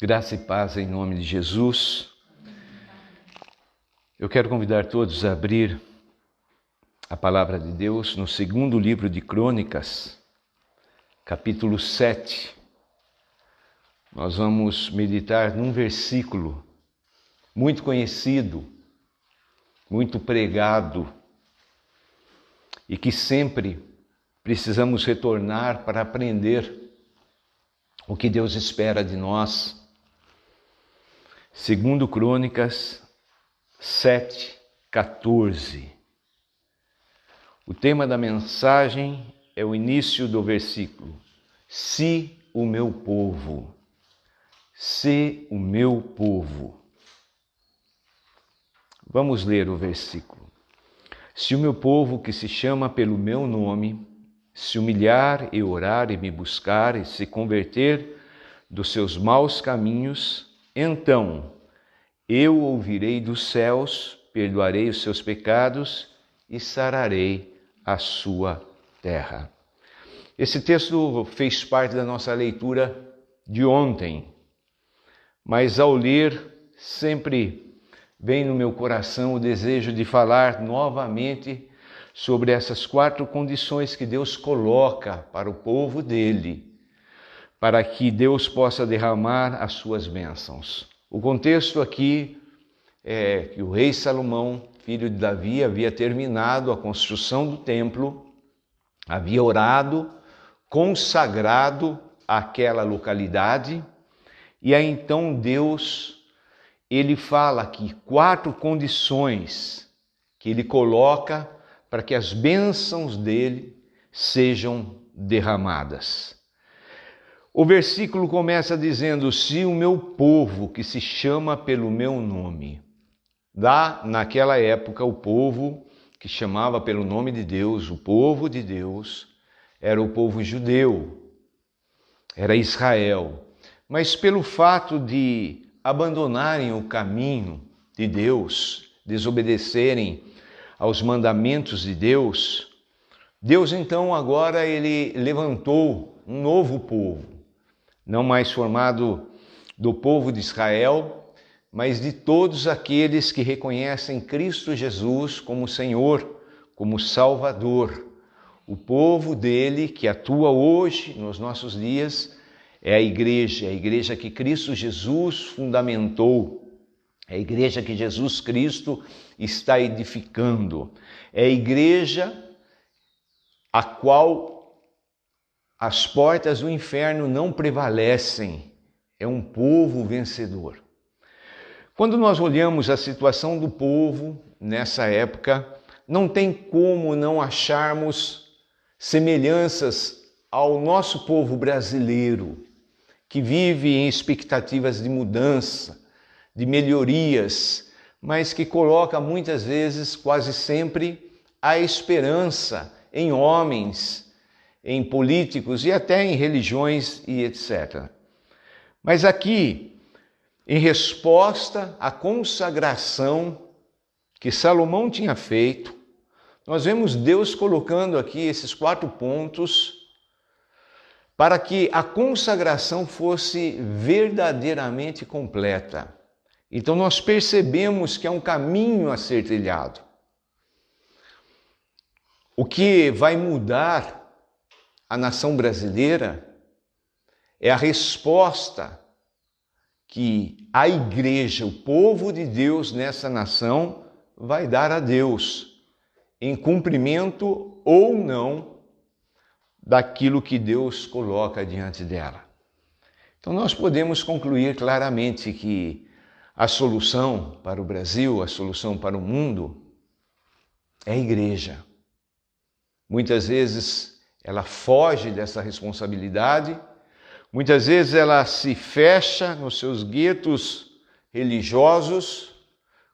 Graça e paz em nome de Jesus. Eu quero convidar todos a abrir a palavra de Deus no segundo livro de Crônicas, capítulo 7. Nós vamos meditar num versículo muito conhecido, muito pregado, e que sempre precisamos retornar para aprender o que Deus espera de nós. Segundo Crônicas 7:14. O tema da mensagem é o início do versículo. Se o meu povo, se o meu povo. Vamos ler o versículo. Se o meu povo que se chama pelo meu nome, se humilhar e orar e me buscar e se converter dos seus maus caminhos, então eu ouvirei dos céus, perdoarei os seus pecados e sararei a sua terra. Esse texto fez parte da nossa leitura de ontem, mas ao ler sempre vem no meu coração o desejo de falar novamente sobre essas 4 condições que Deus coloca para o povo dele, para que Deus possa derramar as suas bênçãos. O contexto aqui é que o rei Salomão, filho de Davi, havia terminado a construção do templo, havia orado, consagrado aquela localidade, e aí então Deus, ele fala aqui 4 condições que ele coloca para que as bênçãos dele sejam derramadas. O versículo começa dizendo: se o meu povo que se chama pelo meu nome. Lá naquela época o povo que chamava pelo nome de Deus, o povo de Deus, era o povo judeu, era Israel. Mas pelo fato de abandonarem o caminho de Deus, desobedecerem aos mandamentos de Deus, Deus então agora ele levantou um novo povo, não mais formado do povo de Israel, mas de todos aqueles que reconhecem Cristo Jesus como Senhor, como Salvador. O povo dele que atua hoje, nos nossos dias, é a igreja que Cristo Jesus fundamentou, é a igreja que Jesus Cristo está edificando, é a igreja a qual as portas do inferno não prevalecem, é um povo vencedor. Quando nós olhamos a situação do povo nessa época, não tem como não acharmos semelhanças ao nosso povo brasileiro, que vive em expectativas de mudança, de melhorias, mas que coloca muitas vezes, quase sempre, a esperança em homens, em políticos e até em religiões e etc. Mas aqui, em resposta à consagração que Salomão tinha feito, nós vemos Deus colocando aqui esses 4 pontos para que a consagração fosse verdadeiramente completa. Então nós percebemos que é um caminho a ser trilhado. O que vai mudar a nação brasileira é a resposta que a igreja, o povo de Deus nessa nação, vai dar a Deus, em cumprimento ou não daquilo que Deus coloca diante dela. Então nós podemos concluir claramente que a solução para o Brasil, a solução para o mundo, é a igreja. Muitas vezes ela foge dessa responsabilidade, muitas vezes ela se fecha nos seus guetos religiosos,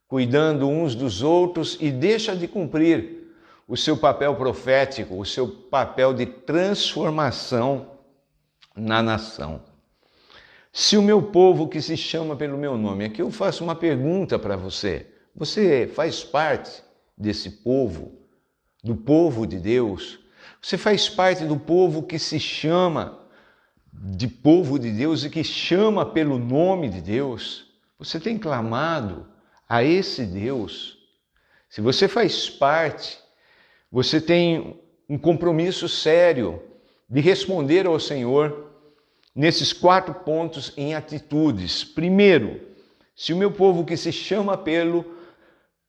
cuidando uns dos outros e deixa de cumprir o seu papel profético, o seu papel de transformação na nação. Se o meu povo que se chama pelo meu nome, aqui eu faço uma pergunta para você. Você faz parte desse povo, do povo de Deus? Você faz parte do povo que se chama de povo de Deus e que chama pelo nome de Deus, você tem clamado a esse Deus. Se você faz parte, você tem um compromisso sério de responder ao Senhor nesses 4 pontos em atitudes. Primeiro, se o meu povo que se chama pelo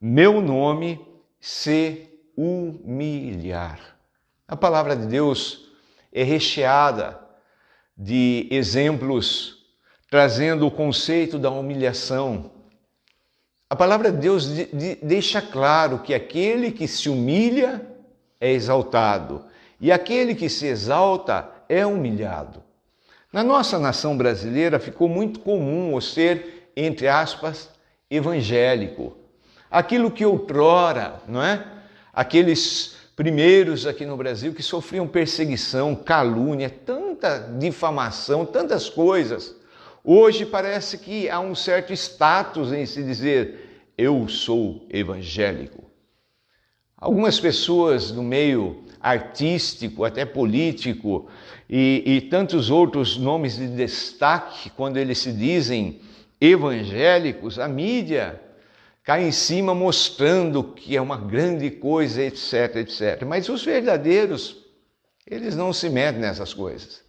meu nome se humilhar. A palavra de Deus é recheada de exemplos trazendo o conceito da humilhação. A palavra de Deus deixa claro que aquele que se humilha é exaltado e aquele que se exalta é humilhado. Na nossa nação brasileira ficou muito comum o ser, entre aspas, evangélico. Aquilo que outrora, não é? Aqueles primeiros aqui no Brasil que sofriam perseguição, calúnia, tanta difamação, tantas coisas. Hoje parece que há um certo status em se dizer, eu sou evangélico. Algumas pessoas no meio artístico, até político, e tantos outros nomes de destaque, quando eles se dizem evangélicos, a mídia cai em cima mostrando que é uma grande coisa, etc, etc. Mas os verdadeiros, eles não se metem nessas coisas.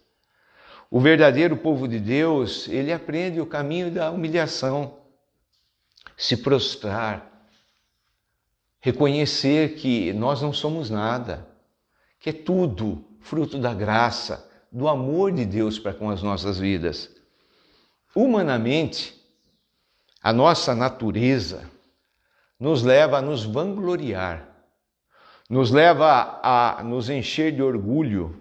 O verdadeiro povo de Deus, ele aprende o caminho da humilhação, se prostrar, reconhecer que nós não somos nada, que é tudo fruto da graça, do amor de Deus para com as nossas vidas. Humanamente, a nossa natureza nos leva a nos vangloriar, nos leva a nos encher de orgulho.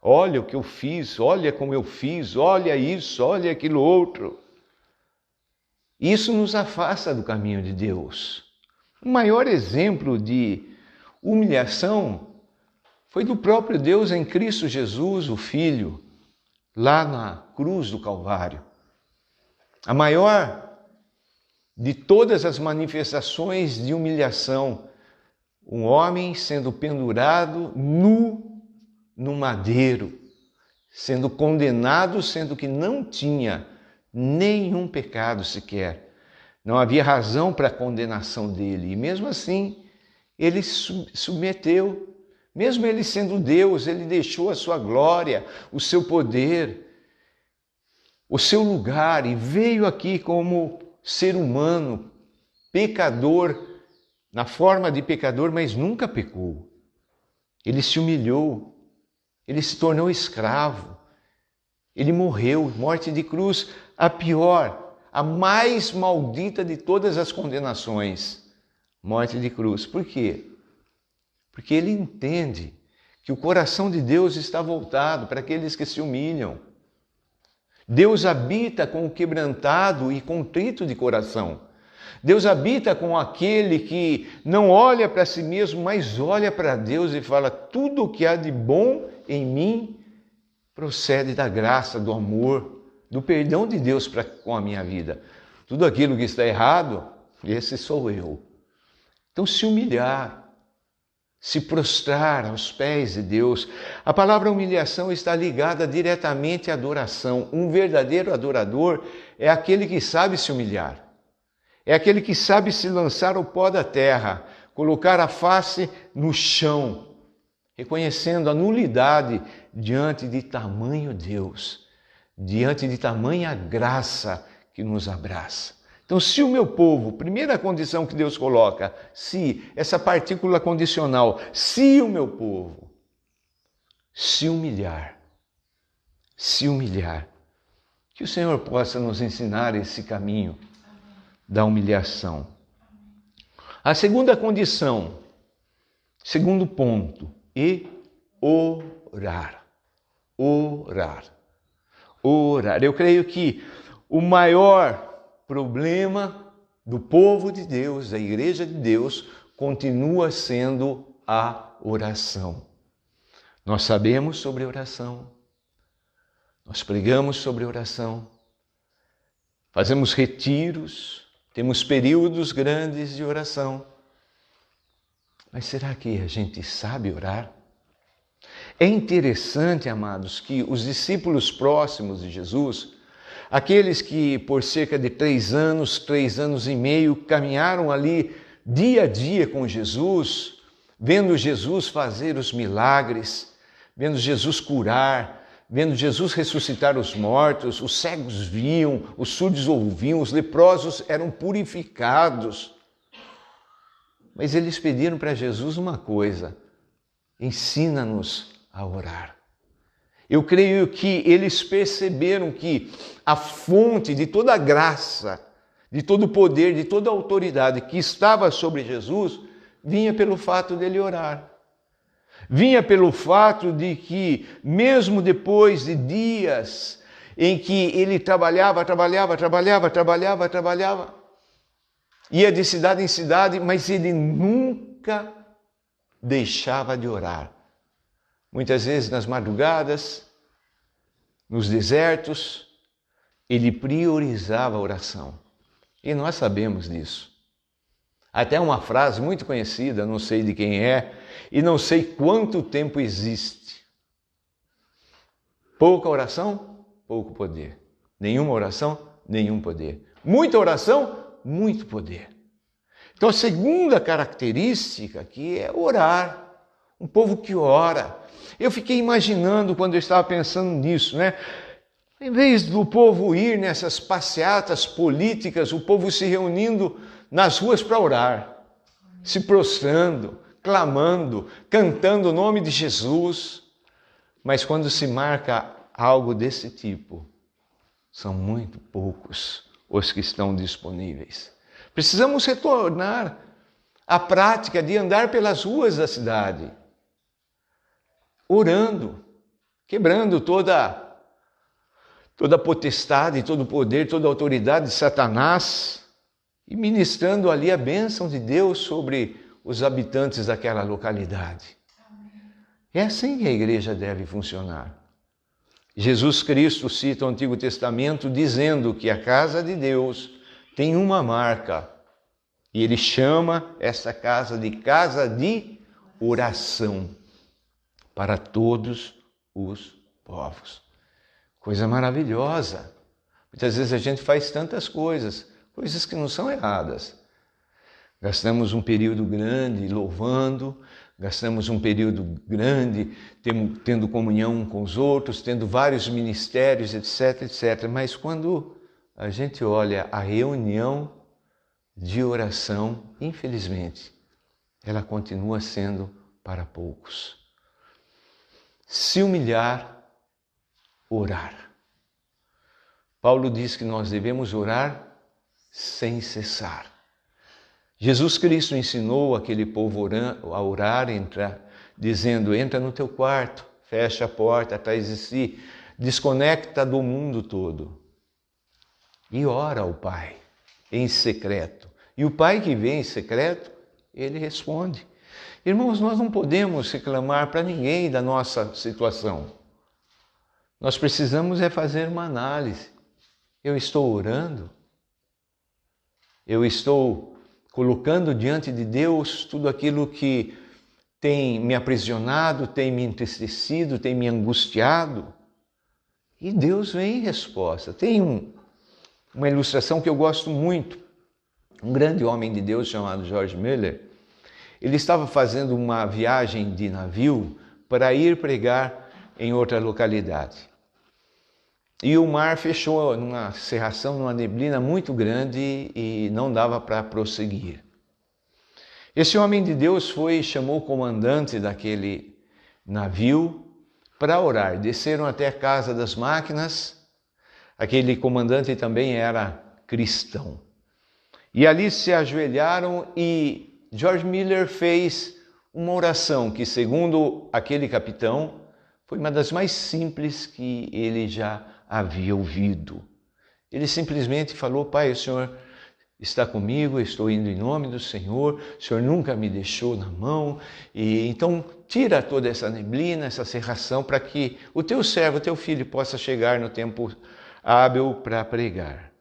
Olha o que eu fiz, olha como eu fiz, olha isso, olha aquilo outro. Isso nos afasta do caminho de Deus. O maior exemplo de humilhação foi do próprio Deus em Cristo Jesus, o Filho, lá na cruz do Calvário. A maior de todas as manifestações de humilhação, um homem sendo pendurado nu no madeiro, sendo condenado, sendo que não tinha nenhum pecado sequer. Não havia razão para a condenação dele. E mesmo assim, ele submeteu. Mesmo ele sendo Deus, ele deixou a sua glória, o seu poder, o seu lugar e veio aqui como ser humano, pecador, na forma de pecador, mas nunca pecou. Ele se humilhou, ele se tornou escravo, ele morreu, morte de cruz, a pior, a mais maldita de todas as condenações, morte de cruz. Por quê? Porque ele entende que o coração de Deus está voltado para aqueles que se humilham. Deus habita com o quebrantado e contrito de coração. Deus habita com aquele que não olha para si mesmo, mas olha para Deus e fala, tudo o que há de bom em mim procede da graça, do amor, do perdão de Deus para com a minha vida. Tudo aquilo que está errado, esse sou eu. Então se humilhar, se prostrar aos pés de Deus. A palavra humilhação está ligada diretamente à adoração. Um verdadeiro adorador é aquele que sabe se humilhar. É aquele que sabe se lançar ao pó da terra, colocar a face no chão, reconhecendo a nulidade diante de tamanho Deus, diante de tamanha graça que nos abraça. Então, se o meu povo, primeira condição que Deus coloca, se, essa partícula condicional, se o meu povo se humilhar, que o Senhor possa nos ensinar esse caminho da humilhação. A segunda condição, segundo ponto, e orar. Orar. Eu creio que o maior problema do povo de Deus, da igreja de Deus, continua sendo a oração. Nós sabemos sobre oração, nós pregamos sobre oração, fazemos retiros, temos períodos grandes de oração. Mas será que a gente sabe orar? É interessante, amados, que os discípulos próximos de Jesus, aqueles que por cerca de 3 anos e meio, caminharam ali dia a dia com Jesus, vendo Jesus fazer os milagres, vendo Jesus curar, vendo Jesus ressuscitar os mortos, os cegos viam, os surdos ouviam, os leprosos eram purificados. Mas eles pediram para Jesus uma coisa: ensina-nos a orar. Eu creio que eles perceberam que a fonte de toda a graça, de todo o poder, de toda a autoridade que estava sobre Jesus, vinha pelo fato dele orar. Vinha pelo fato de que, mesmo depois de dias em que ele trabalhava, ia de cidade em cidade, mas ele nunca deixava de orar. Muitas vezes nas madrugadas, nos desertos, ele priorizava a oração. E nós sabemos disso. Até uma frase muito conhecida, não sei de quem é, e não sei quanto tempo existe. Pouca oração, pouco poder. Nenhuma oração, nenhum poder. Muita oração, muito poder. Então a segunda característica aqui é orar. Um povo que ora. Eu fiquei imaginando quando eu estava pensando nisso, né? Em vez do povo ir nessas passeatas políticas, o povo se reunindo nas ruas para orar, se prostrando, clamando, cantando o nome de Jesus. Mas quando se marca algo desse tipo, são muito poucos os que estão disponíveis. Precisamos retornar à prática de andar pelas ruas da cidade, orando, quebrando toda a potestade, todo o poder, toda a autoridade de Satanás e ministrando ali a bênção de Deus sobre os habitantes daquela localidade. É assim que a igreja deve funcionar. Jesus Cristo cita o Antigo Testamento dizendo que a casa de Deus tem uma marca e ele chama essa casa de oração para todos os povos. Coisa maravilhosa. Muitas vezes a gente faz tantas coisas que não são erradas. Gastamos um período grande louvando, gastamos um período grande tendo comunhão com os outros, tendo vários ministérios, etc. Mas quando a gente olha a reunião de oração, infelizmente, ela continua sendo para poucos. Se humilhar, orar. Paulo diz que nós devemos orar sem cessar. Jesus Cristo ensinou aquele povo a orar, dizendo: entra no teu quarto, fecha a porta atrás de si, desconecta do mundo todo e ora ao Pai em secreto. E o Pai que vem em secreto, ele responde. Irmãos, nós não podemos reclamar para ninguém da nossa situação. Nós precisamos fazer uma análise. Eu estou orando? Eu estou colocando diante de Deus tudo aquilo que tem me aprisionado, tem me entristecido, tem me angustiado? E Deus vem em resposta. Tem uma ilustração que eu gosto muito. Um grande homem de Deus chamado George Mueller, ele estava fazendo uma viagem de navio para ir pregar em outra localidade. E o mar fechou numa cerração, numa neblina muito grande e não dava para prosseguir. Esse homem de Deus foi e chamou o comandante daquele navio para orar. Desceram até a casa das máquinas. Aquele comandante também era cristão. E ali se ajoelharam e George Mueller fez uma oração que, segundo aquele capitão, foi uma das mais simples que ele já havia ouvido. Ele simplesmente falou: Pai, o Senhor está comigo, eu estou indo em nome do Senhor, o Senhor nunca me deixou na mão, e então tira toda essa neblina, essa cerração, para que o teu servo, o teu filho, possa chegar no tempo hábil para pregar.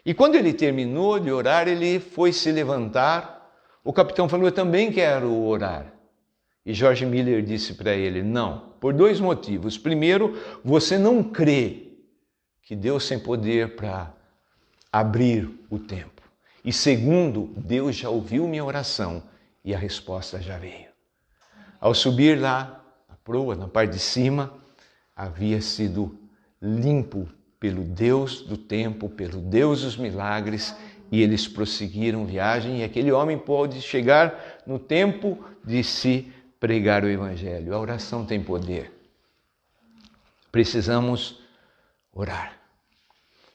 E quando ele terminou de orar, ele foi se levantar. O capitão falou: eu também quero orar. E George Miller disse para ele, não, por 2 motivos. Primeiro, você não crê que Deus tem poder para abrir o tempo. E segundo, Deus já ouviu minha oração e a resposta já veio. Ao subir lá, na proa, na parte de cima, havia sido limpo pelo Deus do tempo, pelo Deus dos milagres, e eles prosseguiram viagem, e aquele homem pôde chegar no tempo de se pregar o Evangelho. A oração tem poder. Precisamos orar.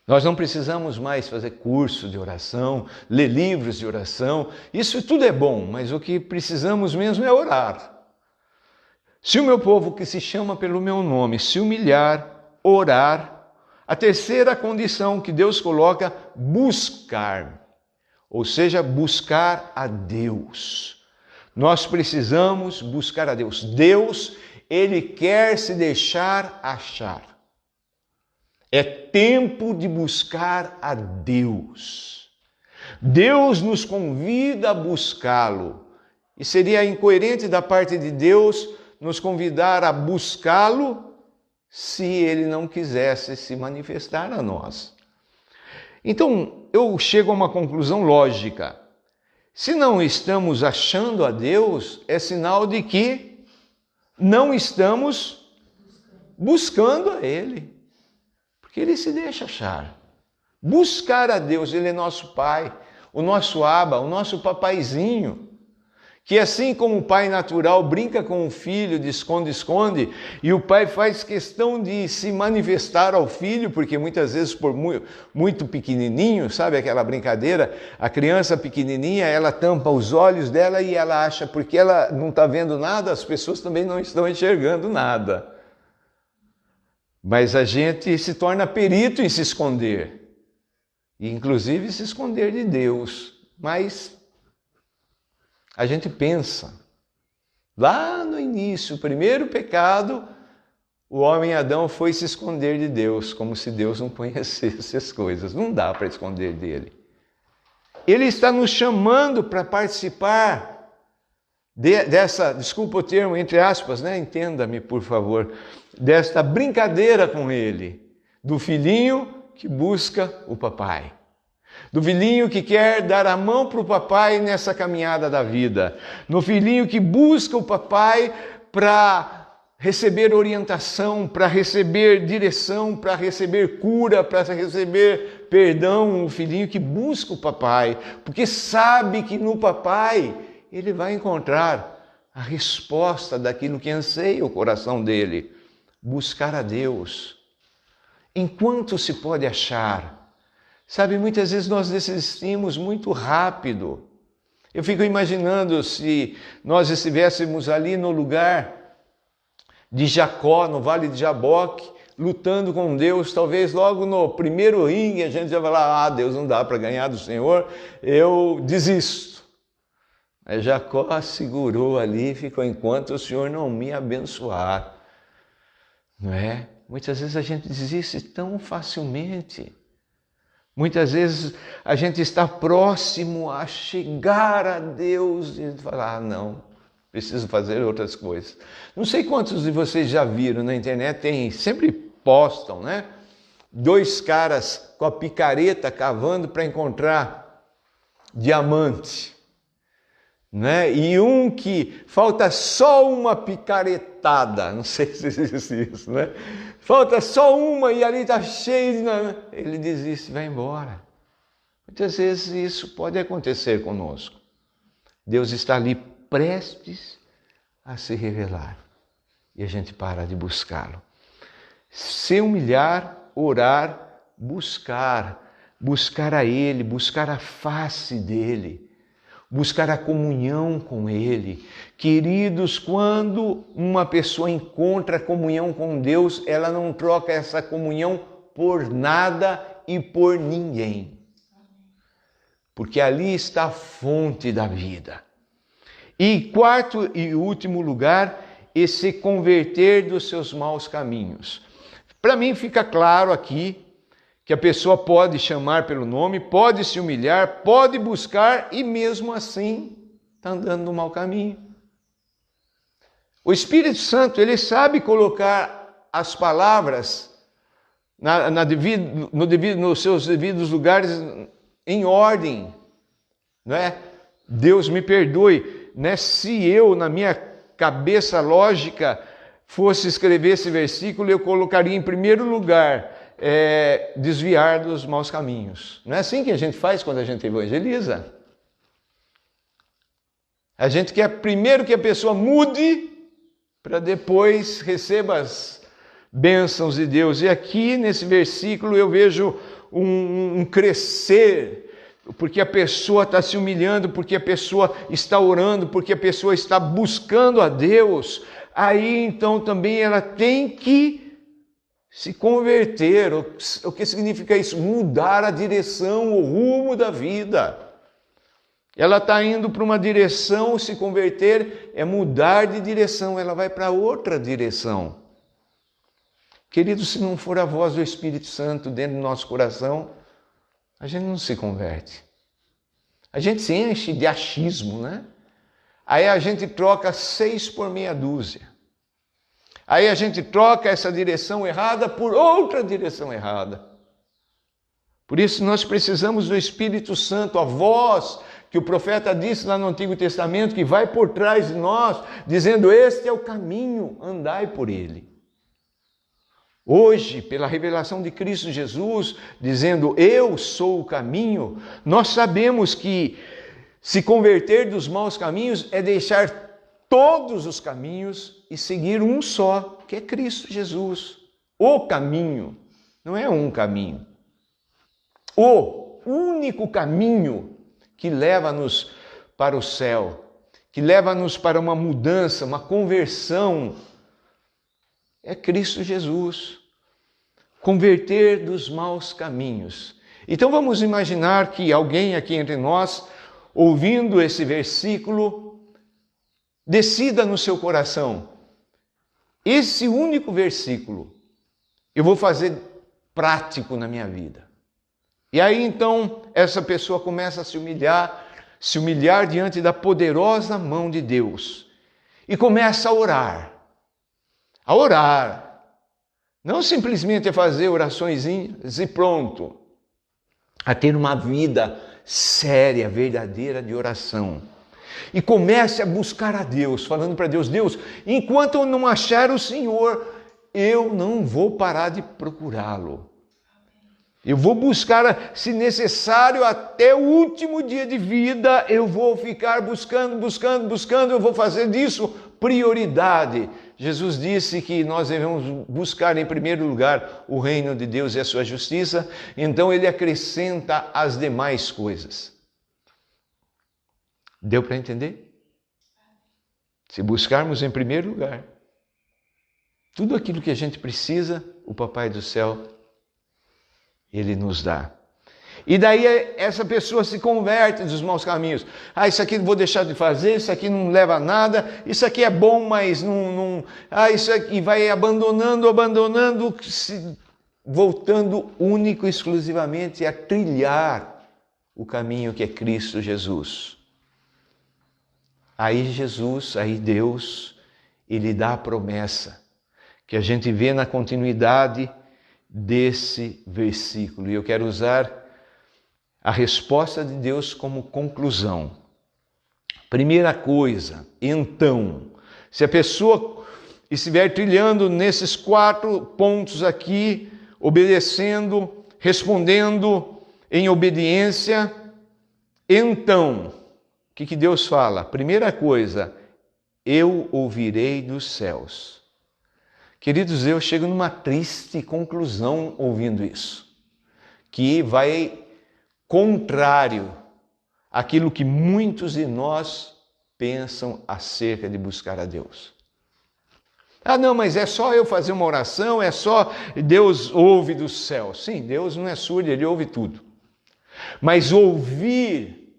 Nós não precisamos mais fazer curso de oração, ler livros de oração. Isso tudo é bom, mas o que precisamos mesmo é orar. Se o meu povo que se chama pelo meu nome se humilhar, orar, a terceira condição que Deus coloca, buscar. Ou seja, buscar a Deus. Nós precisamos buscar a Deus. Deus, Ele quer se deixar achar. É tempo de buscar a Deus. Deus nos convida a buscá-lo. E seria incoerente da parte de Deus nos convidar a buscá-lo se Ele não quisesse se manifestar a nós. Então, eu chego a uma conclusão lógica. Se não estamos achando a Deus, é sinal de que não estamos buscando a Ele. Porque Ele se deixa achar. Buscar a Deus, Ele é nosso Pai, o nosso Abba, o nosso papaizinho, que assim como o pai natural brinca com o filho de esconde-esconde, e o pai faz questão de se manifestar ao filho, porque muitas vezes por muito pequenininho, sabe aquela brincadeira, a criança pequenininha, ela tampa os olhos dela e ela acha, porque ela não está vendo nada, as pessoas também não estão enxergando nada. Mas a gente se torna perito em se esconder, e inclusive se esconder de Deus, mas a gente pensa, lá no início, o primeiro pecado, o homem Adão foi se esconder de Deus, como se Deus não conhecesse as coisas. Não dá para esconder dele. Ele está nos chamando para participar dessa, desculpa o termo, entre aspas, né? Entenda-me, por favor, desta brincadeira com ele, do filhinho que busca o papai. Do filhinho que quer dar a mão para o papai nessa caminhada da vida. No filhinho que busca o papai para receber orientação, para receber direção, para receber cura, para receber perdão. O filhinho que busca o papai, porque sabe que no papai ele vai encontrar a resposta daquilo que anseia o coração dele. Buscar a Deus. Enquanto se pode achar. Sabe, muitas vezes nós desistimos muito rápido. Eu fico imaginando se nós estivéssemos ali no lugar de Jacó, no Vale de Jaboque, lutando com Deus, talvez logo no primeiro ringue a gente já vai falar, Deus, não dá para ganhar do Senhor, eu desisto. Mas Jacó segurou ali e ficou, enquanto o Senhor não me abençoar. Não é? Muitas vezes a gente desiste tão facilmente. Muitas vezes a gente está próximo a chegar a Deus e falar, não, preciso fazer outras coisas. Não sei quantos de vocês já viram na internet, sempre postam, né? 2 caras com a picareta cavando para encontrar diamante, né? E um que falta só uma picaretada, não sei se existe isso, né? Falta só uma e ali está cheio de... Ele desiste, vai embora. Muitas vezes isso pode acontecer conosco. Deus está ali prestes a se revelar e a gente para de buscá-lo. Se humilhar, orar, buscar a Ele, buscar a face dEle, buscar a comunhão com Ele. Queridos, quando uma pessoa encontra comunhão com Deus, ela não troca essa comunhão por nada e por ninguém. Porque ali está a fonte da vida. E quarto e último lugar, esse converter dos seus maus caminhos. Para mim fica claro aqui que a pessoa pode chamar pelo nome, pode se humilhar, pode buscar e mesmo assim está andando no mau caminho. O Espírito Santo, ele sabe colocar as palavras nos seus devidos lugares em ordem, não é? Deus me perdoe, né? Se eu, na minha cabeça lógica, fosse escrever esse versículo, eu colocaria em primeiro lugar, desviar dos maus caminhos. Não é assim que a gente faz quando a gente evangeliza? A gente quer primeiro que a pessoa mude, para depois receba as bênçãos de Deus. E aqui nesse versículo eu vejo um crescer, porque a pessoa está se humilhando, porque a pessoa está orando, porque a pessoa está buscando a Deus. Aí então também ela tem que se converter. O que significa isso? Mudar a direção, o rumo da vida. Ela está indo para uma direção, se converter é mudar de direção, ela vai para outra direção. Querido, se não for a voz do Espírito Santo dentro do nosso coração, a gente não se converte. A gente se enche de achismo, né? Aí a gente troca 6 por meia dúzia. Aí a gente troca essa direção errada por outra direção errada. Por isso nós precisamos do Espírito Santo, a voz que o profeta disse lá no Antigo Testamento, que vai por trás de nós, dizendo: este é o caminho, andai por ele. Hoje, pela revelação de Cristo Jesus, dizendo: eu sou o caminho, nós sabemos que se converter dos maus caminhos é deixar todos os caminhos e seguir um só, que é Cristo Jesus. O caminho, não é um caminho. O único caminho que leva-nos para o céu, que leva-nos para uma mudança, uma conversão, é Cristo Jesus. Converter dos maus caminhos. Então vamos imaginar que alguém aqui entre nós, ouvindo esse versículo, decida no seu coração: esse único versículo eu vou fazer prático na minha vida. E aí então essa pessoa começa a se humilhar diante da poderosa mão de Deus e começa a orar. A orar. Não simplesmente a fazer oraçõezinhas e pronto. A ter uma vida séria, verdadeira de oração. E comece a buscar a Deus, falando para Deus: Deus, enquanto eu não achar o Senhor, eu não vou parar de procurá-lo. Eu vou buscar, se necessário, até o último dia de vida, eu vou ficar buscando, eu vou fazer disso prioridade. Jesus disse que nós devemos buscar em primeiro lugar o reino de Deus e a sua justiça, então ele acrescenta as demais coisas. Deu para entender? Se buscarmos em primeiro lugar tudo aquilo que a gente precisa, o Papai do Céu, ele nos dá. E daí essa pessoa se converte dos maus caminhos. Isso aqui vou deixar de fazer, isso aqui não leva a nada, isso aqui é bom, mas não... isso aqui vai abandonando, voltando único e exclusivamente a trilhar o caminho que é Cristo Jesus. Aí Deus, ele dá a promessa que a gente vê na continuidade desse versículo. E eu quero usar a resposta de Deus como conclusão. Primeira coisa, então, se a pessoa estiver trilhando nesses 4 pontos aqui, obedecendo, respondendo em obediência, então, o que Deus fala? Primeira coisa, eu ouvirei dos céus. Queridos, eu chego numa triste conclusão ouvindo isso, que vai contrário àquilo que muitos de nós pensam acerca de buscar a Deus. Não, mas é só eu fazer uma oração, é só Deus ouve dos céus. Sim, Deus não é surdo, ele ouve tudo. Mas ouvir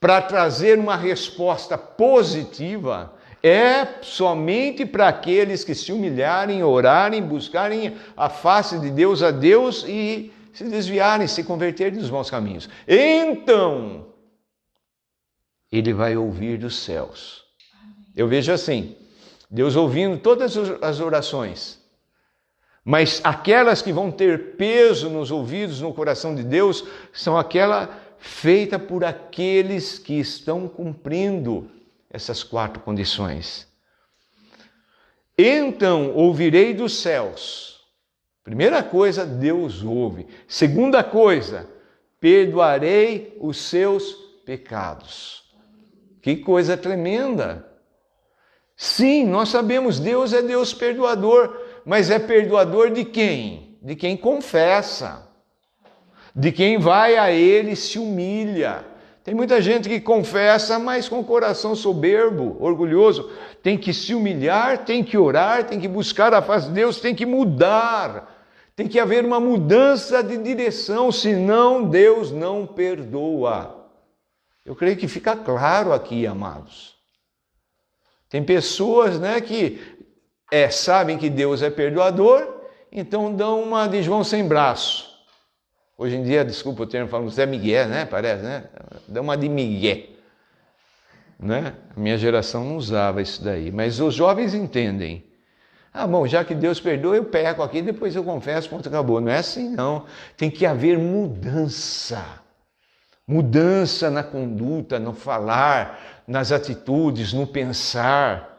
para trazer uma resposta positiva é somente para aqueles que se humilharem, orarem, buscarem a face de Deus, a Deus e se desviarem, se converterem dos maus caminhos. Então, ele vai ouvir dos céus. Eu vejo assim, Deus ouvindo todas as orações. Mas aquelas que vão ter peso nos ouvidos, no coração de Deus, são aquela feita por aqueles que estão cumprindo essas 4 condições. Então ouvirei dos céus. Primeira coisa, Deus ouve. Segunda coisa, perdoarei os seus pecados. Que coisa tremenda! Sim, nós sabemos, Deus é Deus perdoador, mas é perdoador de quem? De quem confessa, de quem vai a Ele e se humilha. Tem muita gente que confessa, mas com o coração soberbo, orgulhoso. Tem que se humilhar, tem que orar, tem que buscar a face de Deus, tem que mudar. Tem que haver uma mudança de direção, senão Deus não perdoa. Eu creio que fica claro aqui, amados. Tem pessoas, que sabem que Deus é perdoador, então dão uma de João sem braço. Hoje em dia, desculpa o termo, falam Zé Miguel, parece, Dá uma de Miguel. A minha geração não usava isso daí, mas os jovens entendem. Bom, já que Deus perdoa, eu peco aqui, depois eu confesso, ponto, acabou. Não é assim, não. Tem que haver mudança. Mudança na conduta, no falar, nas atitudes, no pensar.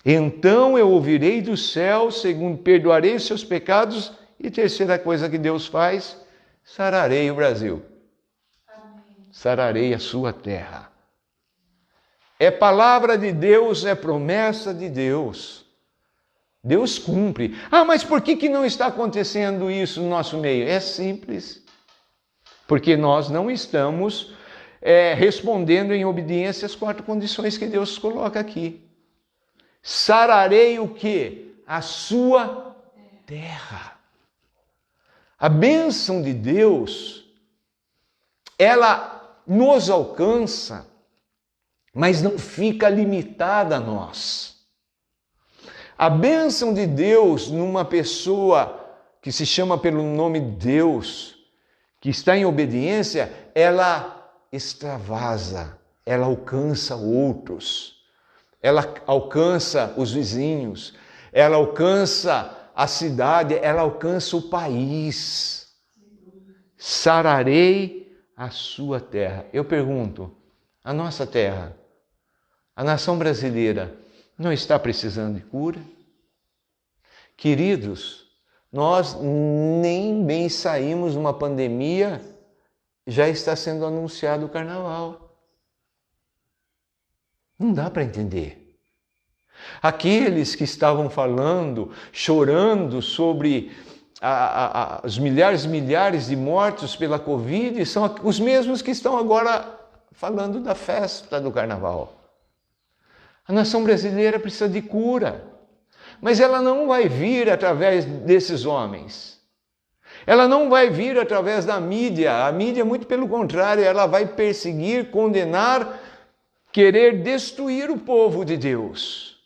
Então eu ouvirei do céu, segundo perdoarei os seus pecados, e terceira coisa que Deus faz, sararei o Brasil. Amém. Sararei a sua terra. É palavra de Deus, é promessa de Deus. Deus cumpre. Mas por que não está acontecendo isso no nosso meio? É simples. Porque nós não estamos respondendo em obediência às 4 condições que Deus coloca aqui. Sararei o quê? A sua terra. A bênção de Deus, ela nos alcança, mas não fica limitada a nós. A bênção de Deus numa pessoa que se chama pelo nome de Deus, que está em obediência, ela extravasa, ela alcança outros, ela alcança os vizinhos, ela alcança a cidade, ela alcança o país. Sararei a sua terra. Eu pergunto, a nossa terra, a nação brasileira, não está precisando de cura? Queridos, nós nem bem saímos de uma pandemia, já está sendo anunciado o carnaval. Não dá para entender. Aqueles que estavam falando, chorando sobre os milhares de mortos pela Covid, são os mesmos que estão agora falando da festa do carnaval. A nação brasileira precisa de cura, mas ela não vai vir através desses homens. Ela não vai vir através da mídia. A mídia, muito pelo contrário, ela vai perseguir, condenar, querer destruir o povo de Deus.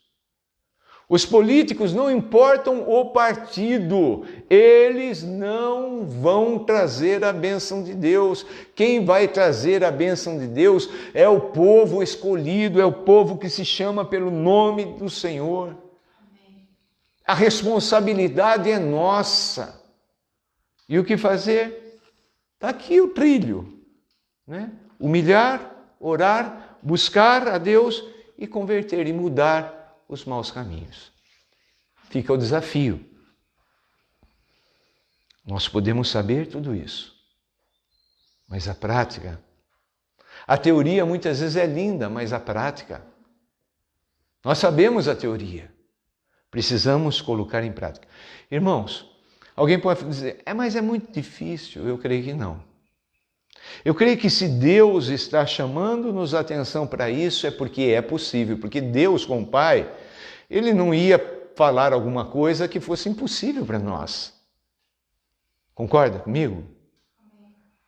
Os políticos, não importam o partido, eles não vão trazer a bênção de Deus. Quem vai trazer a bênção de Deus é o povo escolhido, é o povo que se chama pelo nome do Senhor. Amém. A responsabilidade é nossa. E o que fazer? Está aqui o trilho, Humilhar, orar, buscar a Deus e converter e mudar os maus caminhos. Fica o desafio. Nós podemos saber tudo isso, mas a prática, a teoria muitas vezes é linda, mas a prática, nós sabemos a teoria, precisamos colocar em prática. Irmãos, alguém pode dizer, mas é muito difícil. Eu creio que não. Eu creio que se Deus está chamando-nos a atenção para isso, é porque é possível, porque Deus, como Pai, Ele não ia falar alguma coisa que fosse impossível para nós. Concorda comigo?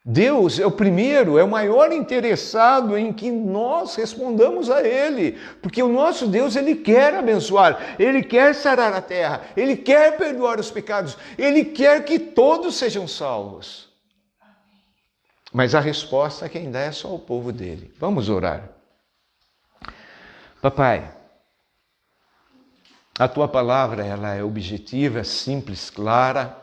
Deus é o primeiro, é o maior interessado em que nós respondamos a Ele, porque o nosso Deus, Ele quer abençoar, Ele quer sarar a terra, Ele quer perdoar os pecados, Ele quer que todos sejam salvos. Mas a resposta quem dá é só o povo dele. Vamos orar. Papai, A tua palavra, ela é objetiva, simples, clara.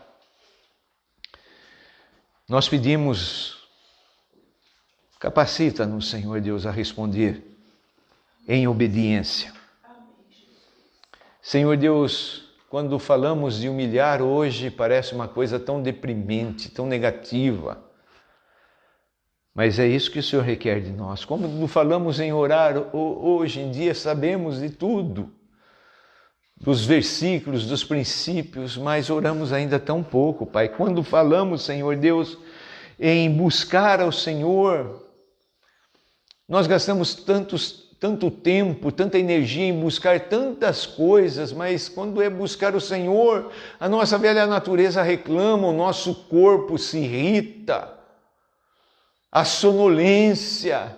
Nós pedimos, capacita-nos, Senhor Deus, a responder em obediência. Senhor Deus, quando falamos de humilhar hoje, parece uma coisa tão deprimente, tão negativa. Mas é isso que o Senhor requer de nós. Quando falamos em orar, hoje em dia sabemos de tudo, dos versículos, dos princípios, mas oramos ainda tão pouco, Pai. Quando falamos, Senhor Deus, em buscar ao Senhor, nós gastamos tanto tempo, tanta energia em buscar tantas coisas, mas quando é buscar o Senhor, a nossa velha natureza reclama, o nosso corpo se irrita, a sonolência.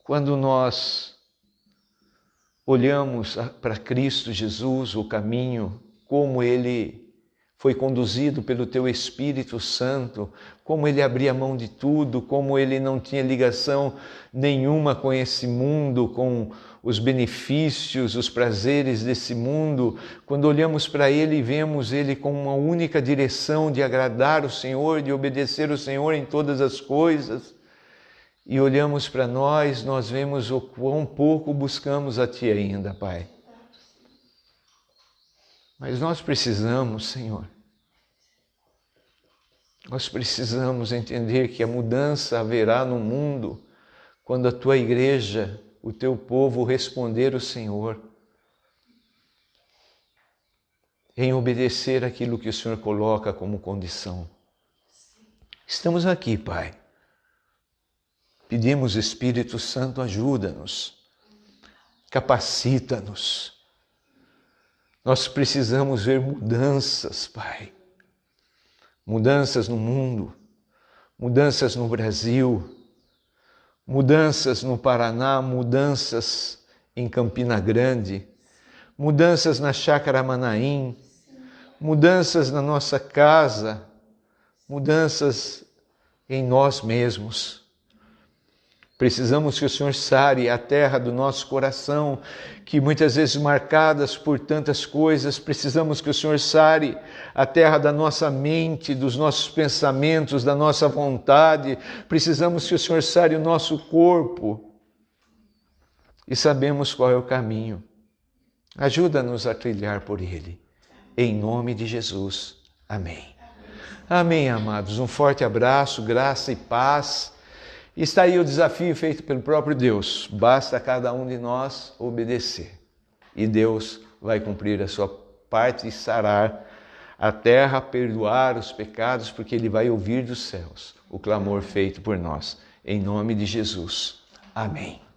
Quando nós olhamos para Cristo Jesus, o caminho, como Ele foi conduzido pelo Teu Espírito Santo, como Ele abria mão de tudo, como Ele não tinha ligação nenhuma com esse mundo, com os benefícios, os prazeres desse mundo. Quando olhamos para Ele e vemos Ele com uma única direção de agradar o Senhor, de obedecer o Senhor em todas as coisas, e olhamos para nós vemos o quão pouco buscamos a Ti ainda, Pai. Mas nós precisamos, Senhor, nós precisamos entender que a mudança haverá no mundo quando a Tua igreja, o Teu povo responder o Senhor, em obedecer aquilo que o Senhor coloca como condição. Estamos aqui, Pai. Pedimos, Espírito Santo, ajuda-nos, capacita-nos. Nós precisamos ver mudanças, Pai. Mudanças no mundo, mudanças no Brasil, mudanças no Paraná, mudanças em Campina Grande, mudanças na Chácara Manaim, mudanças na nossa casa, mudanças em nós mesmos. Precisamos que o Senhor sare a terra do nosso coração, que muitas vezes marcadas por tantas coisas, precisamos que o Senhor sare a terra da nossa mente, dos nossos pensamentos, da nossa vontade. Precisamos que o Senhor sare o nosso corpo. E sabemos qual é o caminho. Ajuda-nos a trilhar por ele. Em nome de Jesus. Amém. Amém, amados. Um forte abraço, graça e paz. Está aí o desafio feito pelo próprio Deus. Basta a cada um de nós obedecer. E Deus vai cumprir a sua parte e sarar a terra, perdoar os pecados, porque Ele vai ouvir dos céus o clamor feito por nós. Em nome de Jesus. Amém.